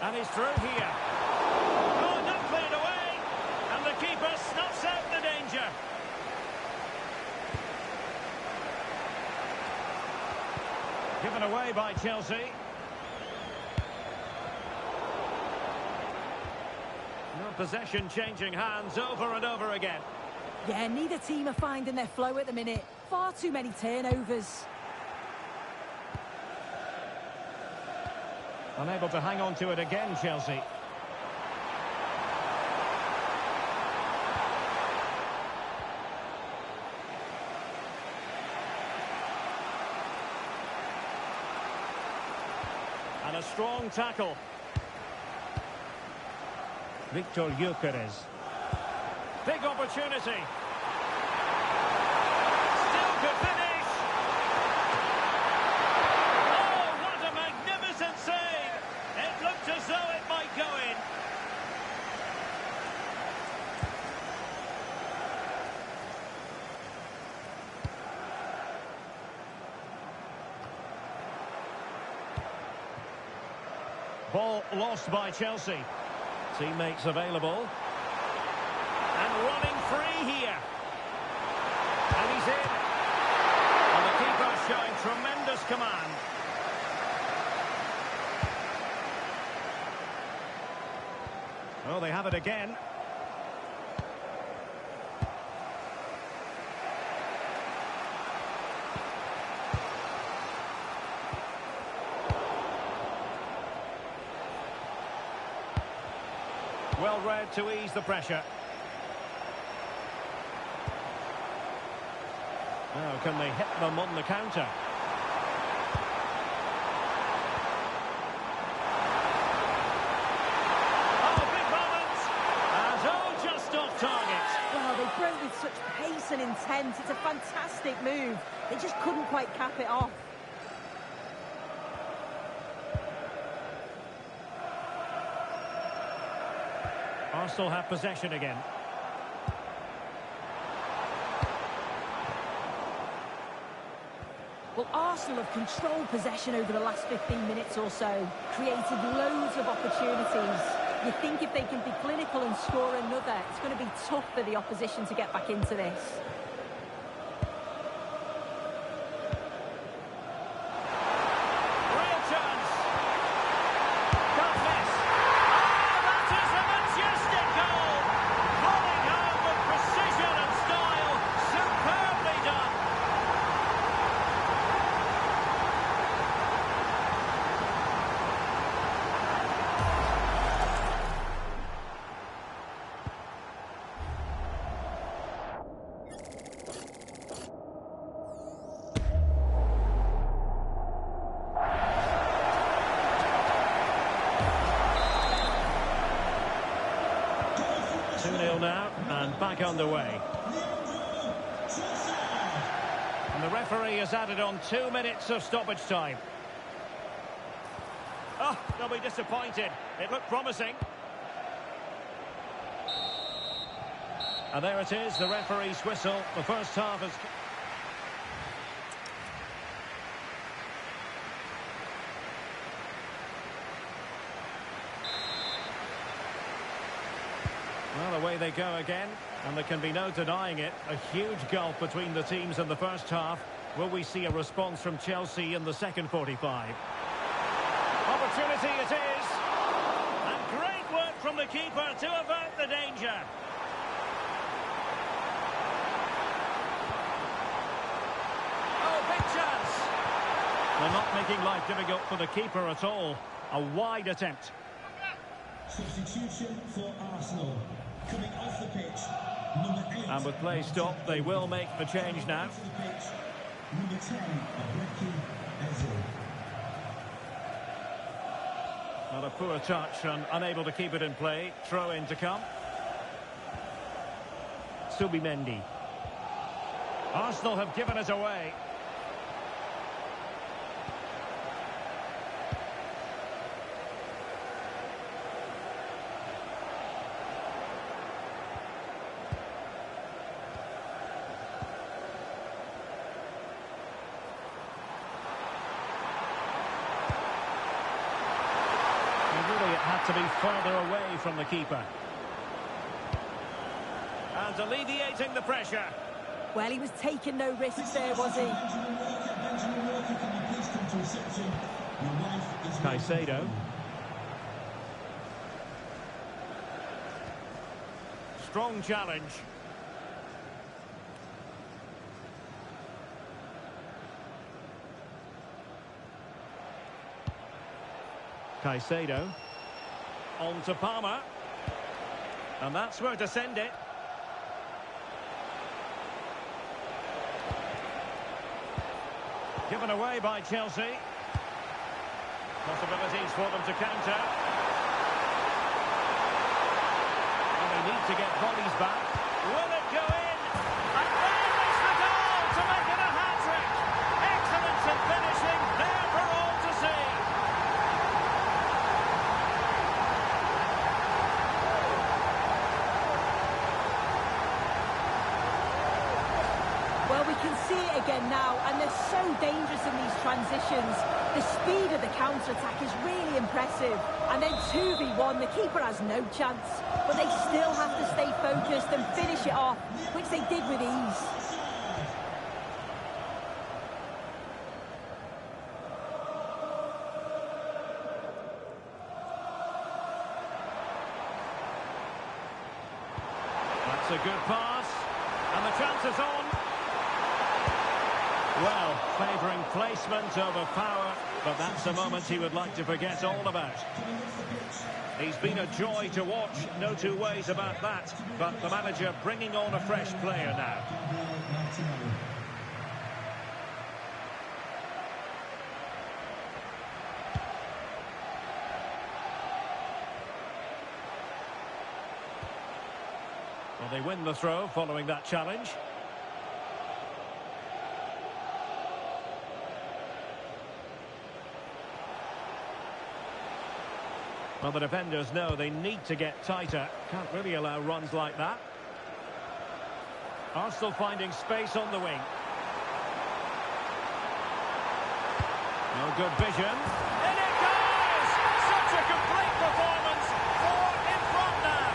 And he's through here. Oh, not cleared away. And the keeper snuffs out the danger. Given away by Chelsea. No possession changing hands over and over again. Yeah, neither team are finding their flow at the minute. Far too many turnovers. Unable to hang on to it again, Chelsea. And a strong tackle. Victor Gyökeres. Big opportunity. Still could finish. Oh, what a magnificent save. It looked as though it might go in. Ball lost by Chelsea. Teammates available. And running free here. And he's in. And the keeper showing tremendous command. Oh, they have it again. Well read to ease the pressure. Now, can they hit them on the counter? Oh, big moment! And oh, just off target. Well, they broke with such pace and intent. It's a fantastic move. They just couldn't quite cap it off. Arsenal have possession again. Well, Arsenal have controlled possession over the last 15 minutes or so, created loads of opportunities. You think if they can be clinical and score another, it's going to be tough for the opposition to get back into this. Real chance. Can't miss. Ah, that is a majestic goal. Rolling home with precision and style. Superbly done. Now, and back underway. And the referee has added on 2 minutes of stoppage time. Oh, they'll be disappointed. It looked promising. And there it is, the referee's whistle. The first half is... Well, away they go again, and there can be no denying it. A huge gulf between the teams in the first half. Will we see a response from Chelsea in the second 45? Opportunity it is! And great work from the keeper to avert the danger. Oh, big chance! They're not making life difficult for the keeper at all. A wide attempt. Substitution for Arsenal. Coming off the pitch, number 8. And with play stopped, they will make the change now. Off the pitch, number 10, Ebreki Eze. Not a poor touch and unable to keep it in play. Throw in to come. Subimendi. Arsenal have given it away. Had to be further away from the keeper. And alleviating the pressure. Well, he was taking no risks there, was he? Caicedo. Strong challenge. Caicedo. On to Palmer. And that's where to send it. Given away by Chelsea. Possibilities for them to counter. And they need to get bodies back. Will it go in? And there is the goal to make it a hat-trick. Excellence in finishing, there for all to see. Well, we can see it again now, and they're so dangerous in these transitions. The speed of the counter-attack is really impressive. And then 2v1, the keeper has no chance. But they still have to stay focused and finish it off, which they did with ease. That's a good pass. And the chance is on. Well, favouring placement over power, but that's a moment he would like to forget all about. He's been a joy to watch, no two ways about that, but the manager bringing on a fresh player now. Well, they win the throw following that challenge. Well, the defenders know they need to get tighter. Can't really allow runs like that. Arsenal finding space on the wing. No good vision. And it goes! Such a complete performance. 4 in front now.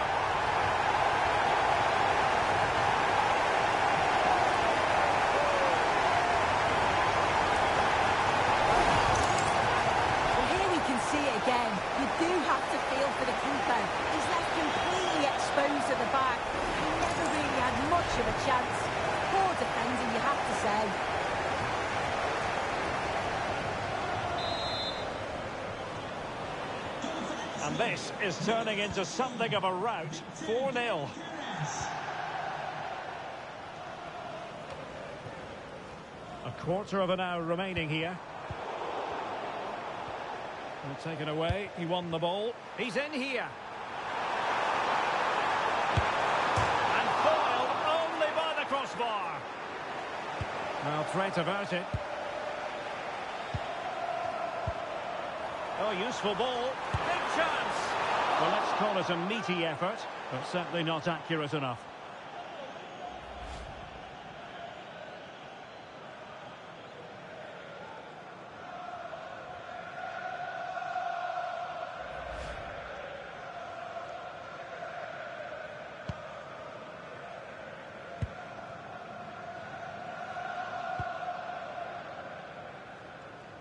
Well, here we can see it again. You do have to feel for the keeper. He's left completely exposed at the back. He never really had much of a chance. Poor defending, you have to say. And this is turning into something of a rout. 4-0. A quarter of an hour remaining here. And taken away. He won the ball. He's in here. And foiled only by the crossbar. Well, threat averted. Oh, useful ball. Big chance. Well, let's call it a meaty effort, but certainly not accurate enough.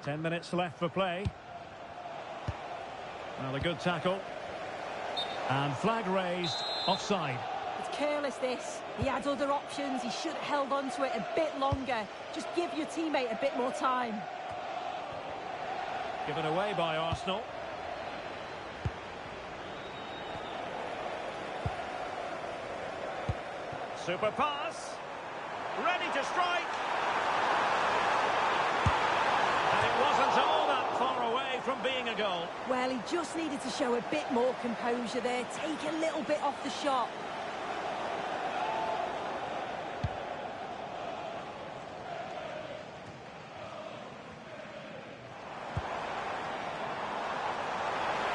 Ten minutes left for play. Another good tackle. And flag raised, offside. It's careless, this. He had other options. He should have held on to it a bit longer. Just give your teammate a bit more time. Given away by Arsenal. Super pass. Ready to strike. And it wasn't all that far away from being a goal. Well, he just needed to show a bit more composure there. Take a little bit off the shot.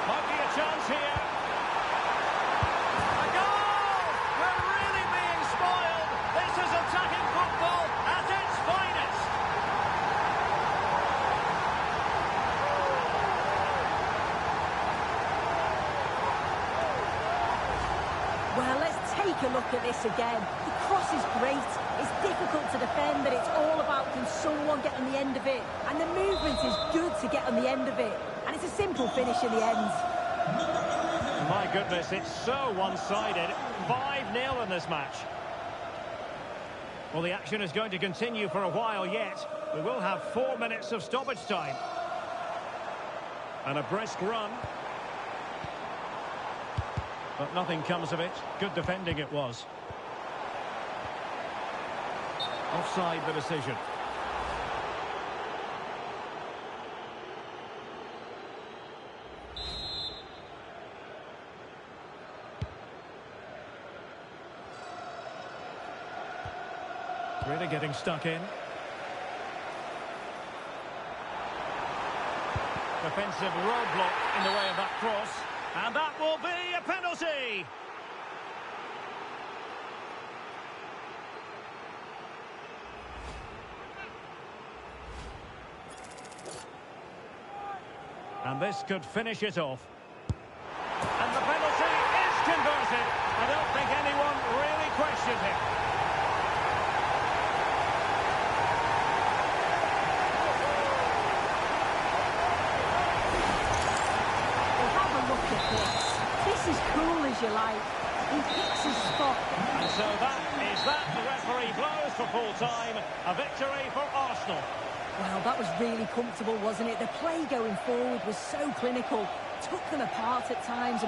Might be a chance here. A goal! We're really being spoiled. This is attacking football at its finest. take a look at this again. The cross is great. It's difficult to defend, but it's all about can someone get on the end of it. And the movement is good to get on the end of it. And it's a simple finish in the end. My goodness, it's so one-sided. 5-0 in this match. Well, the action is going to continue for a while yet. We will have 4 minutes of stoppage time. And a brisk run. But nothing comes of it. Good defending it was. Offside the decision. Really getting stuck in. Defensive roadblock in the way of that cross. And that will be a penalty! And this could finish it off. And the penalty is converted. I don't think anyone really questioned it. This is cool as you like. He picks his spot. And so that. The referee blows for full time. A victory for Arsenal. Well, that was really comfortable, wasn't it? The play going forward was so clinical. Took them apart at times.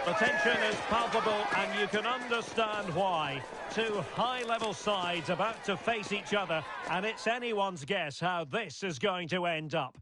The tension is palpable, and you can understand why. Two high-level sides about to face each other, and it's anyone's guess how this is going to end up.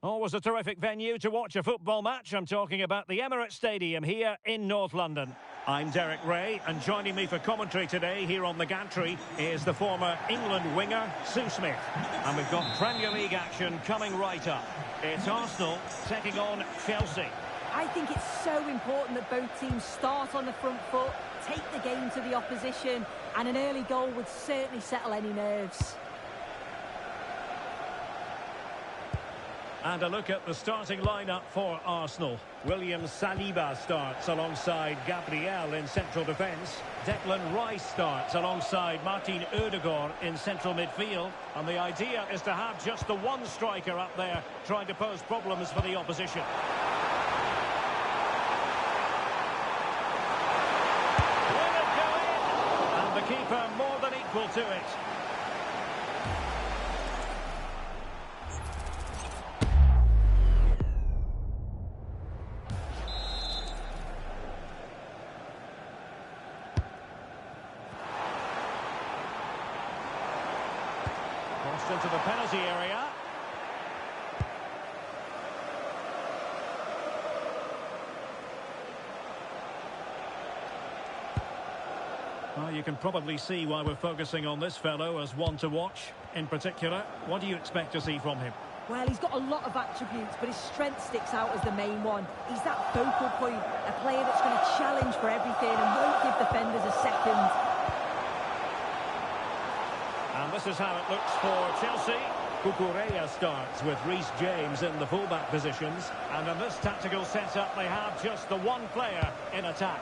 Always a terrific venue to watch a football match. I'm talking about the Emirates Stadium here in North London. I'm Derek Ray, and joining me for commentary today here on the gantry is the former England winger, Sue Smith. And we've got Premier League action coming right up. It's Arsenal taking on Chelsea. I think it's so important that both teams start on the front foot, take the game to the opposition, and an early goal would certainly settle any nerves. And a look at the starting lineup for Arsenal. William Saliba starts alongside Gabriel in central defence. Declan Rice starts alongside Martin Odegaard in central midfield. And the idea is to have just the one striker up there trying to pose problems for the opposition. Will it go in? And the keeper more than equal to it. Into the penalty area. Well, you can probably see why we're focusing on this fellow as one to watch. In particular, what do you expect to see from him? Well, he's got a lot of attributes, but his strength sticks out as the main one. He's that focal point, a player that's going to challenge for everything and won't give defenders a second. And this is how it looks for Chelsea. Cucurella starts with Reece James in the fullback positions. And in this tactical setup, they have just the one player in attack.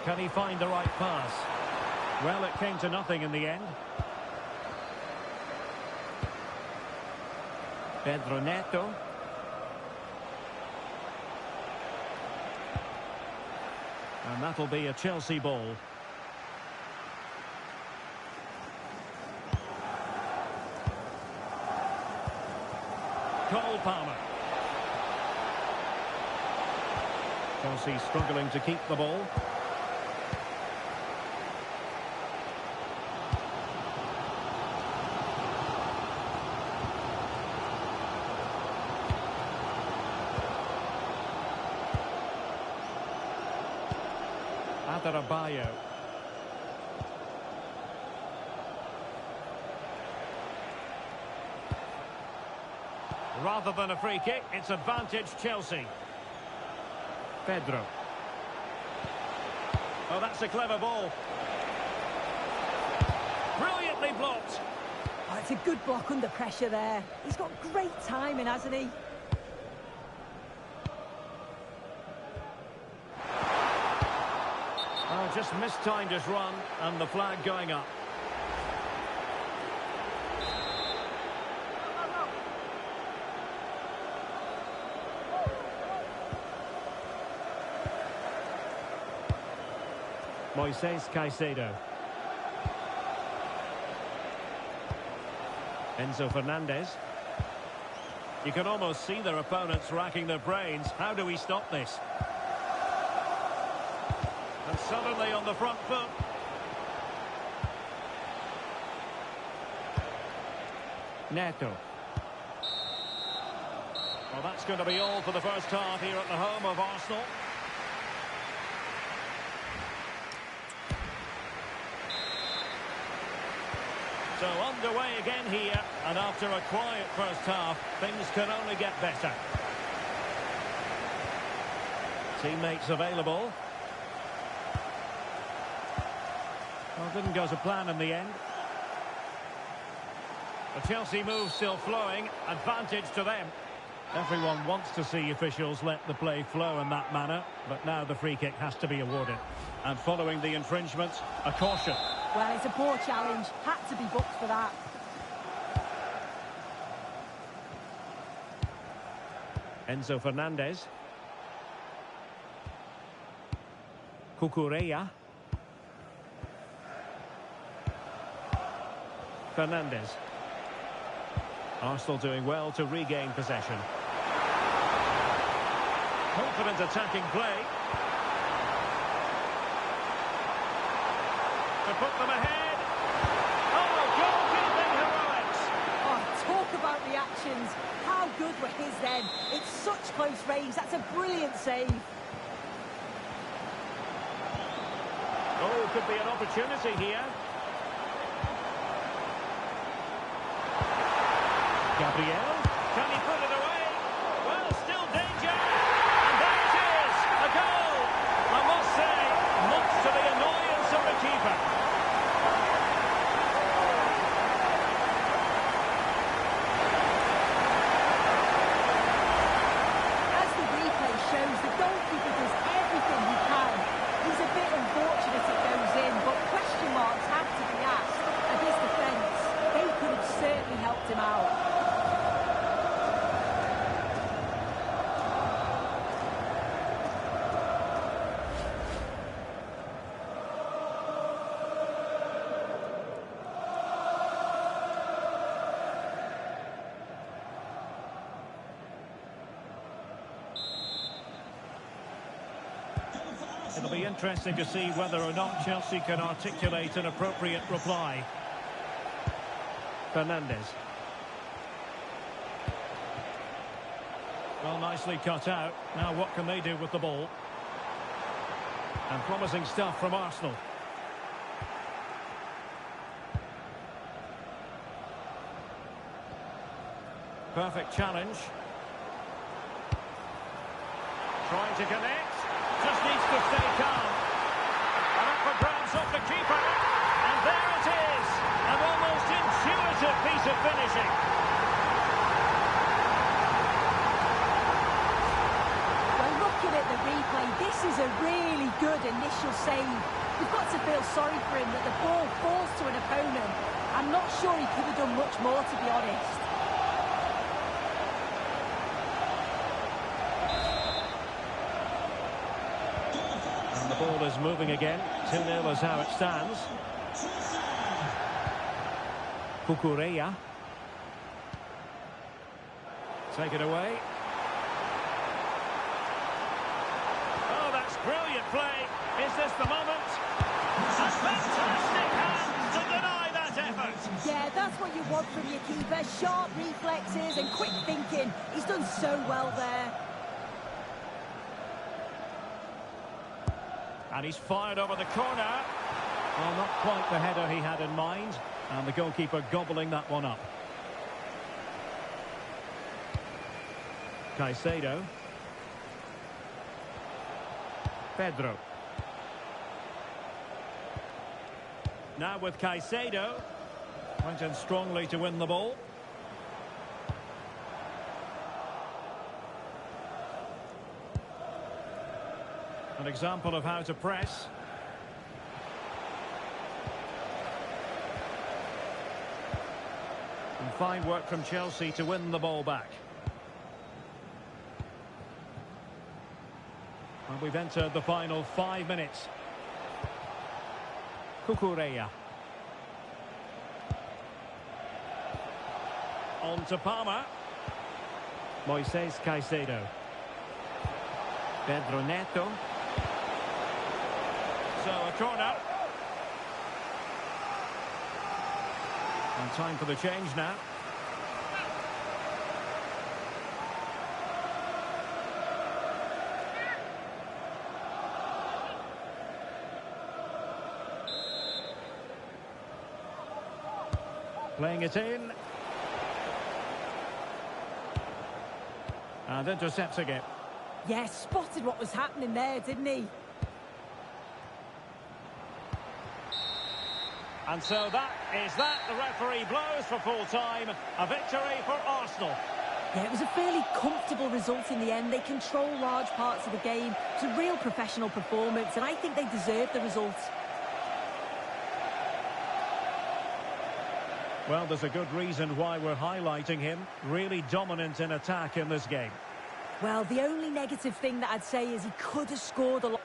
Can he find the right pass? Well, it came to nothing in the end. Pedro Neto. And that'll be a Chelsea ball. Cole Palmer. Chelsea struggling to keep the ball. Adarabioyo. Rather than a free kick, it's advantage Chelsea. Pedro. Oh, that's a clever ball. Brilliantly blocked. Oh, it's a good block under pressure there. He's got great timing, hasn't he? Oh, just mistimed his run, and the flag going up. Moises Caicedo. Enzo Fernandez. You can almost see their opponents racking their brains. How do we stop this? And suddenly on the front foot. Neto. Well, that's going to be all for the first half here at the home of Arsenal. So underway again here, and after a quiet first half, things can only get better. Teammates available. Well, didn't go to plan in the end. The Chelsea move still flowing, advantage to them. Everyone wants to see officials let the play flow in that manner, but now the free kick has to be awarded. And following the infringement, a caution. Well, it's a poor challenge. Had to be booked for that. Enzo Fernandez. Cucurella. Fernandez. Arsenal doing well to regain possession. Confident attacking play. To put them ahead. Oh, goalkeeping heroics. Oh, talk about reactions. How good were his then? It's such close range. That's a brilliant save. Oh, could be an opportunity here. Gabriel, can he put it away? Well, still danger. And there it is, a goal. I must say, much to the annoyance of the keeper. As the replay shows, the goalkeeper does everything he can. He's a bit unfortunate it goes in, but question marks have to be asked of his defence. They could have certainly helped him out. It'll be interesting to see whether or not Chelsea can articulate an appropriate reply. Fernandez. Well, nicely cut out. Now what can they do with the ball? And promising stuff from Arsenal. Perfect challenge. Trying to connect. Just needs to stay calm. And up for grabs off the keeper. And there it is. An almost intuitive piece of finishing. Well, looking at the replay, this is a really good initial save. You've got to feel sorry for him that the ball falls to an opponent. I'm not sure he could have done much more, to be honest. Ball is moving again. 2-0 is how it stands. Cucurella. take it away. Oh, that's brilliant play. Is this the moment? A fantastic hand to deny that effort. Yeah, that's what you want from your keeper. Sharp reflexes and quick thinking. He's done so well there. And he's fired over the corner. Well, not quite the header he had in mind. And the goalkeeper gobbling that one up. Caicedo. Pedro. Now with Caicedo. Went in strongly to win the ball. An example of how to press. And fine work from Chelsea to win the ball back. And we've entered the final 5 minutes. Cucurella. On to Palmer. Moises Caicedo. Pedro Neto. So a corner. And time for the change now. Playing it in. And intercepts again. Yeah, spotted what was happening there, didn't he? And so that. The referee blows for full time. A victory for Arsenal. Yeah, it was a fairly comfortable result in the end. They control large parts of the game. It's a real professional performance, and I think they deserve the result. Well, there's a good reason why we're highlighting him. Really dominant in attack in this game. Well, the only negative thing that I'd say is he could have scored a lot.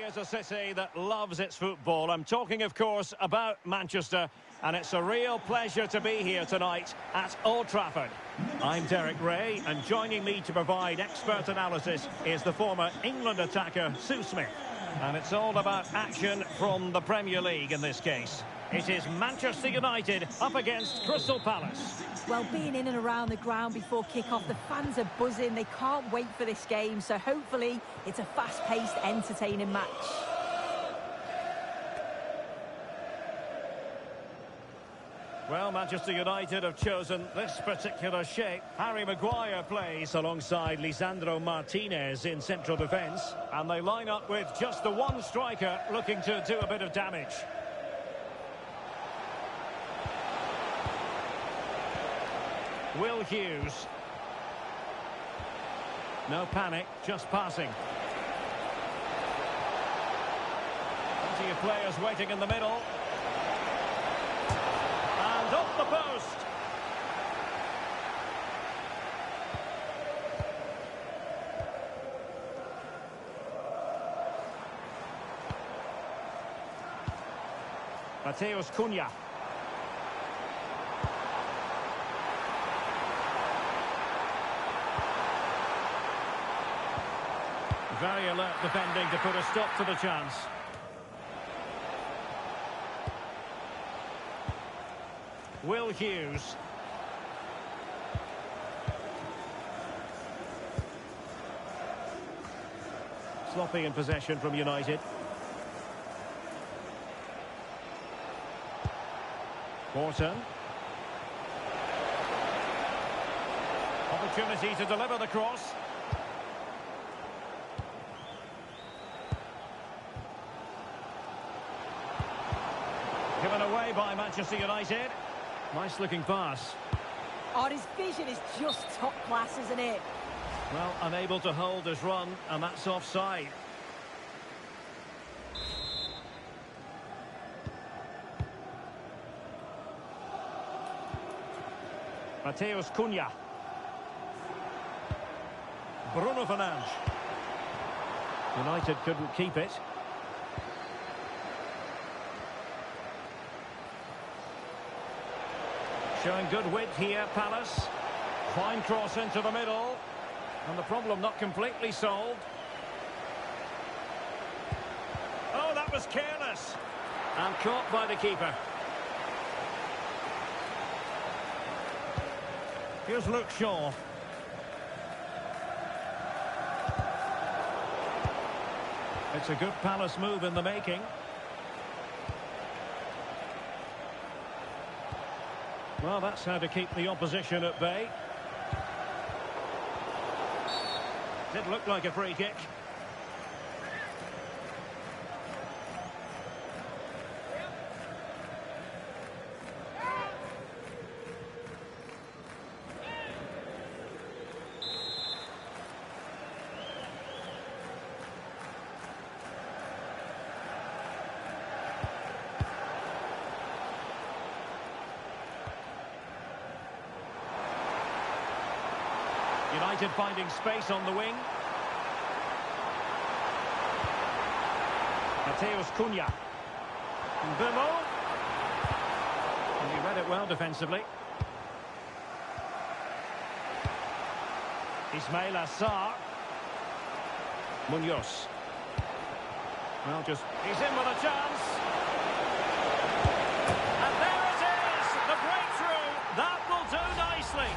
Is a city that loves its football. I'm talking, of course, about Manchester, and it's a real pleasure to be here tonight at Old Trafford. I'm Derek Ray, and joining me to provide expert analysis is the former England attacker Sue Smith. And it's all about action from the Premier League in this case. It is Manchester United up against Crystal Palace. Well, being in and around the ground before kick-off, the fans are buzzing. They can't wait for this game, so hopefully it's a fast-paced, entertaining match. Well, Manchester United have chosen this particular shape. Harry Maguire plays alongside Lisandro Martinez in central defence. And they line up with just the one striker looking to do a bit of damage. Will Hughes. No panic, just passing. Plenty of players waiting in the middle. And off the post. Matheus Cunha. Very alert defending to put a stop to the chance. Will Hughes. Sloppy in possession from United. Morton. Opportunity to deliver the cross. Given away by Manchester United. Nice looking pass. Oh, his vision is just top class, isn't it? Well, unable to hold his run, and that's offside. Matheus Cunha. Bruno Fernandes. United couldn't keep it. Showing good width here, Palace. Fine cross into the middle. And the problem not completely solved. Oh, that was careless. And caught by the keeper. Here's Luke Shaw. It's a good Palace move in the making. Well, that's how to keep the opposition at bay. Did look like a free kick. United finding space on the wing. Matheus Cunha. Mbemo. And he read it well defensively. Ismail Assar. Munoz. Well, he's in with a chance. And there it is! The breakthrough! That will do nicely.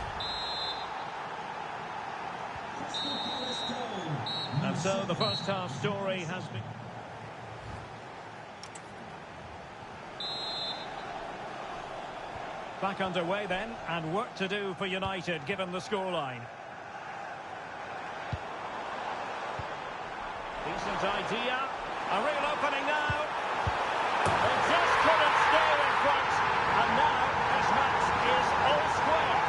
And so the first half story has been... Back underway then, and work to do for United given the scoreline. Decent idea. A real opening now. They just couldn't stay in front. And now this match is all square.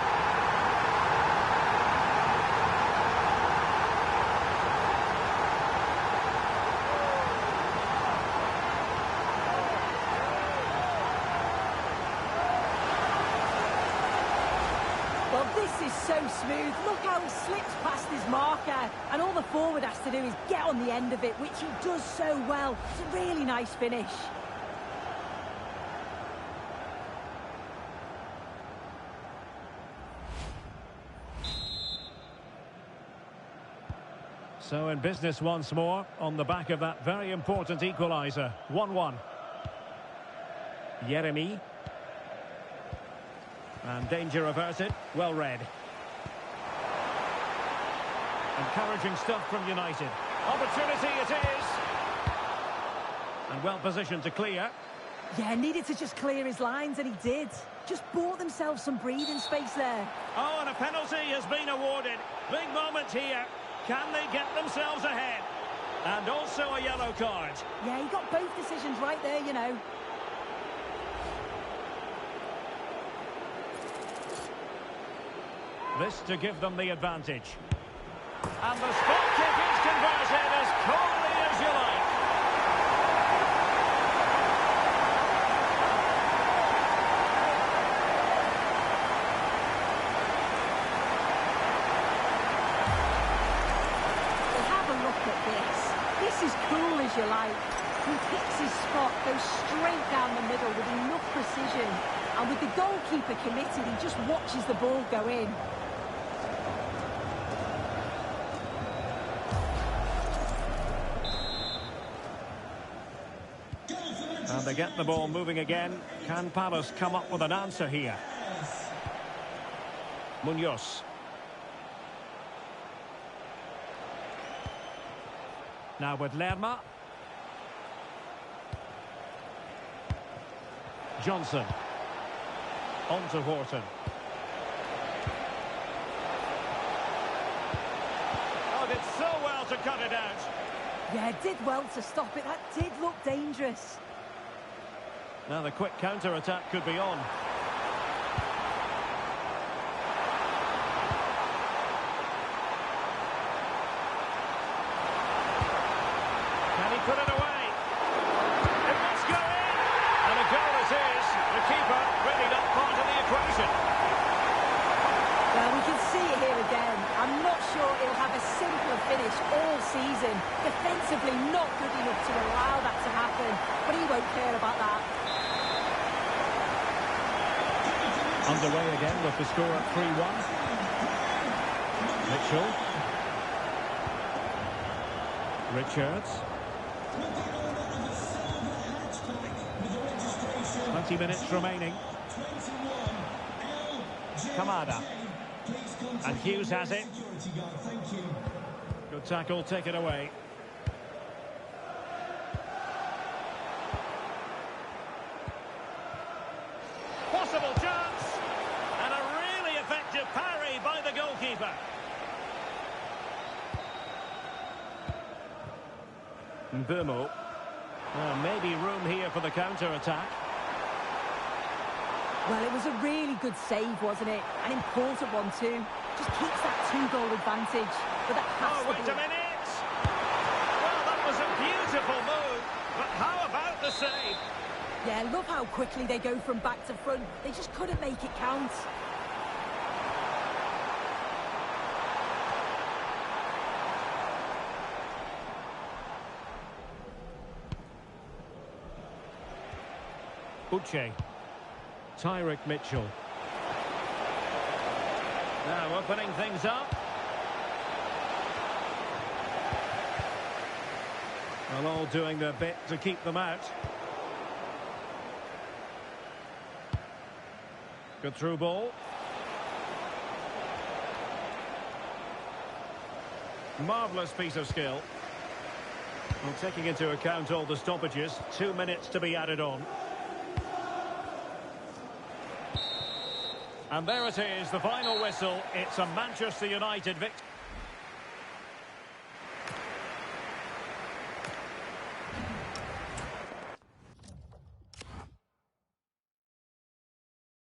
Well, this is so smooth. Look how he slips past his marker. And all the forward has to do is get on the end of it, which he does so well. It's a really nice finish. So in business once more, on the back of that very important equaliser. 1-1. Yeremy. And danger averted. Well read. Encouraging stuff from United. Opportunity it is. And well positioned to clear. Yeah, needed to just clear his lines, and he did. Just bought themselves some breathing space there. Oh, and a penalty has been awarded. Big moment here. Can they get themselves ahead? And also a yellow card. Yeah, he got both decisions right there, you know. This to give them the advantage. And the spot kick is converted as coolly as you like. Well, have a look at this. This is cool as you like. He picks his spot, goes straight down the middle with enough precision. And with the goalkeeper committed, he just watches the ball go in. And they get the ball moving again. Can Palace come up with an answer here? Munoz. Now with Lerma. Johnson. On to Horton. did so well to cut it out. Yeah, did well to stop it. That did look dangerous. Now the quick counter-attack could be on. Can he put it away? It must go in! And a goal it is. The keeper really not part of the equation. Well, we can see it here again. I'm not sure he'll have a simpler finish all season. Defensively not good enough to allow that to happen, but he won't care about that. Underway again with the score at 3-1. Mitchell. Richards. 20 minutes remaining. Kamada. And Hughes has it. Good tackle, take it away. Possible chance. And a really effective parry by the goalkeeper. Mbeumo. Well, maybe room here for the counter-attack. Well, it was a really good save, wasn't it? An important one too. Just keeps that 2-goal advantage. But that has to wait a minute! Well, that was a beautiful move. But how about the save? Yeah, love how quickly they go from back to front. They just couldn't make it count. Uche. Tyrick Mitchell. Now opening things up. Well, all doing their bit to keep them out. Good through ball. Marvellous piece of skill. Well, taking into account all the stoppages, 2 minutes to be added on. And there it is, the final whistle. It's a Manchester United victory.